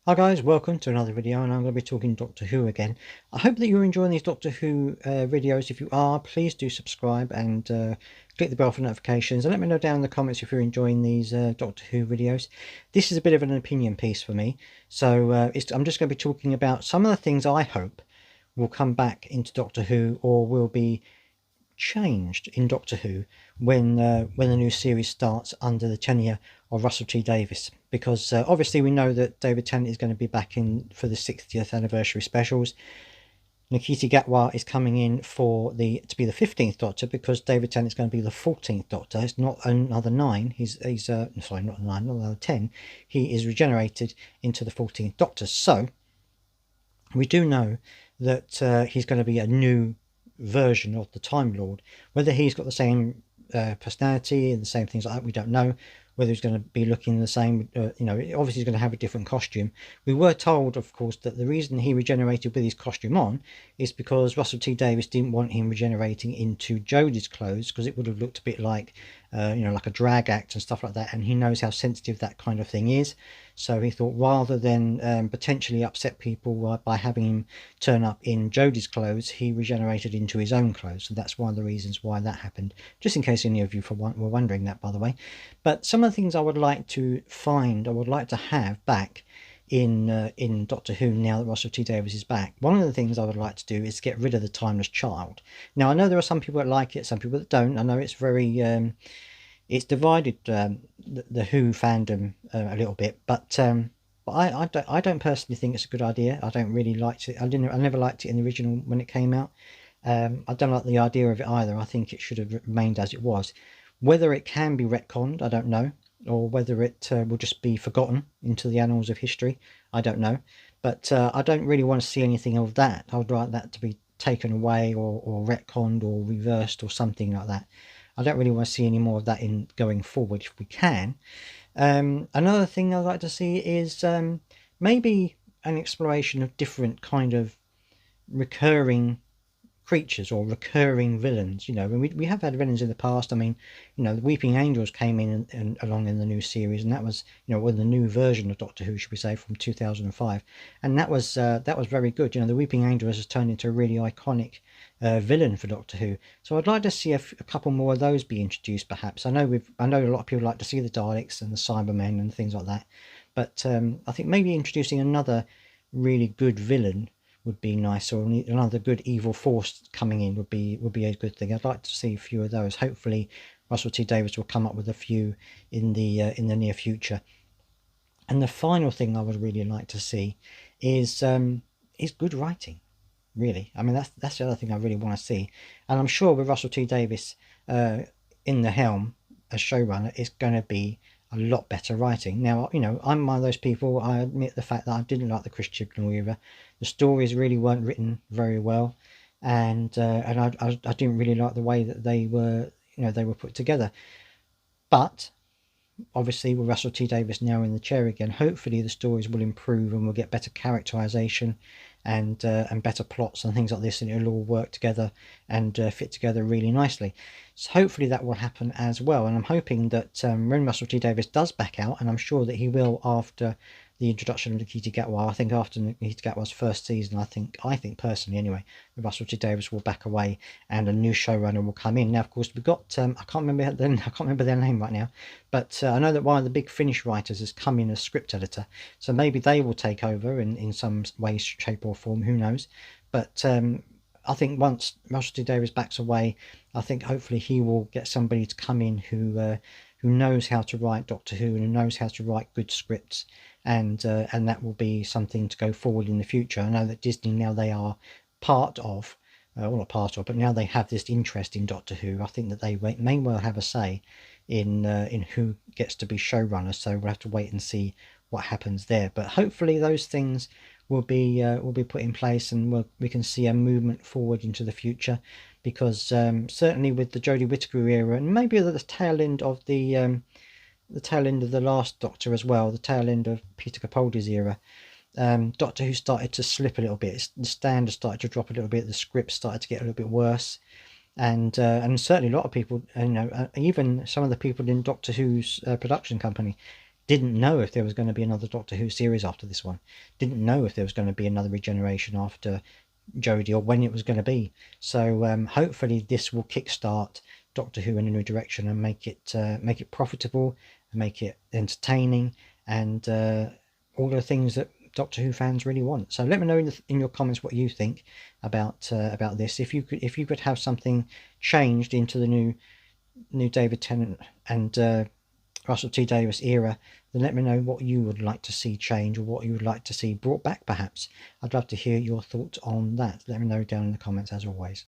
Hi guys, welcome to another video, and I'm going to be talking Doctor Who again. I hope that you're enjoying these Doctor Who videos. If you are, please do subscribe and click the bell for notifications, and let me know down in the comments if you're enjoying these Doctor Who videos. This is a bit of an opinion piece for me, so I'm just going to be talking about some of the things I hope will come back into Doctor Who or will be changed in Doctor Who when the new series starts under the tenure of Russell T Davies, because obviously we know that David Tennant is going to be back in for the 60th anniversary specials. Nkechi Gatwa is coming in to be the 15th Doctor, because David Tennant is going to be the 14th Doctor. It's not another 9. He's sorry, not 9, not another 10. He is regenerated into the 14th Doctor. So we do know that he's going to be a new version of the Time Lord. Whether he's got the same personality and the same things like that, we don't know. Whether he's going to be looking the same, obviously he's going to have a different costume. We were told, of course, that the reason he regenerated with his costume on is because Russell T Davies didn't want him regenerating into Jodie's clothes, because it would have looked a bit like, like a drag act and stuff like that, and he knows how sensitive that kind of thing is. So he thought, rather than potentially upset people by having him turn up in Jodie's clothes, he regenerated into his own clothes. So that's one of the reasons why that happened, just in case any of you were wondering that, by the way. But some of the things I would like to have back in Doctor Who, now that Russell T Davies is back. One of the things I would like to do is get rid of the Timeless Child. Now, I know there are some people that like it, some people that don't. I know it's very it's divided the Who fandom a little bit, but I don't personally think it's a good idea. I don't really like it. I never liked it in the original when it came out. I don't like the idea of it either. I think it should have remained as it was. Whether it can be retconned, I don't know, or whether it will just be forgotten into the annals of history, I don't know. But I don't really want to see anything of that. I would like that to be taken away, or retconned, or reversed, or something like that. I don't really want to see any more of that in going forward if we can. Another thing I'd like to see is maybe an exploration of different kind of recurring creatures or recurring villains. We have had villains in the past. I mean, the Weeping Angels came in and along in the new series, and that was, with the new version of Doctor Who, should we say, from 2005, and that was very good. The Weeping Angels has turned into a really iconic villain for Doctor Who. So I'd like to see a couple more of those be introduced, perhaps. I know a lot of people like to see the Daleks and the Cybermen and things like that, but I think maybe introducing another really good villain would be nice, or another good evil force coming in would be a good thing. I'd like to see a few of those. Hopefully Russell T Davies will come up with a few in the near future. And the final thing I would really like to see is good writing, really. I mean, that's the other thing I really want to see. And I'm sure with Russell T Davies in the helm as showrunner, it's going to be a lot better writing. Now, I'm one of those people, I admit the fact that I didn't like the Chris Chibnall era. The stories really weren't written very well, and I didn't really like the way that they were put together. But obviously with Russell T Davies now in the chair again, hopefully the stories will improve and we'll get better characterization and better plots and things like this, and it'll all work together and fit together really nicely. So hopefully that will happen as well, and I'm hoping that when Russell T Davies does back out, and I'm sure that he will after the introduction of Nkechi Gatwa, I think after Nkechi Gatwa's first season, I think personally anyway, Russell T Davies will back away and a new showrunner will come in. Now, of course, we've got I can't remember their name right now, but I know that one of the big Finnish writers has come in as script editor, so maybe they will take over in some way, shape or form, who knows. But I think once Russell T Davies backs away, I think hopefully he will get somebody to come in who knows how to write Doctor Who and who knows how to write good scripts, and that will be something to go forward in the future. I know that Disney now, they are part of, well, not part of, but now they have this interest in Doctor Who. I think that they may well have a say in who gets to be showrunner. So we'll have to wait and see what happens there. But hopefully those things will be put in place, and we can see a movement forward into the future. Because certainly with the Jodie Whittaker era, and maybe the tail end of the tail end of the last Doctor as well, the tail end of Peter Capaldi's era, Doctor Who started to slip a little bit. The standards started to drop a little bit. The script started to get a little bit worse, and certainly a lot of people, even some of the people in Doctor Who's production company, didn't know if there was going to be another Doctor Who series after this one, didn't know if there was going to be another regeneration after Jodie or when it was going to be. So hopefully this will kickstart Doctor Who in a new direction and make it profitable, make it entertaining, and all the things that Doctor Who fans really want. So let me know in your comments what you think about this. If you could have something changed into the new David Tennant and Russell T Davies era, then let me know what you would like to see change or what you would like to see brought back perhaps. I'd love to hear your thoughts on that. Let me know down in the comments as always.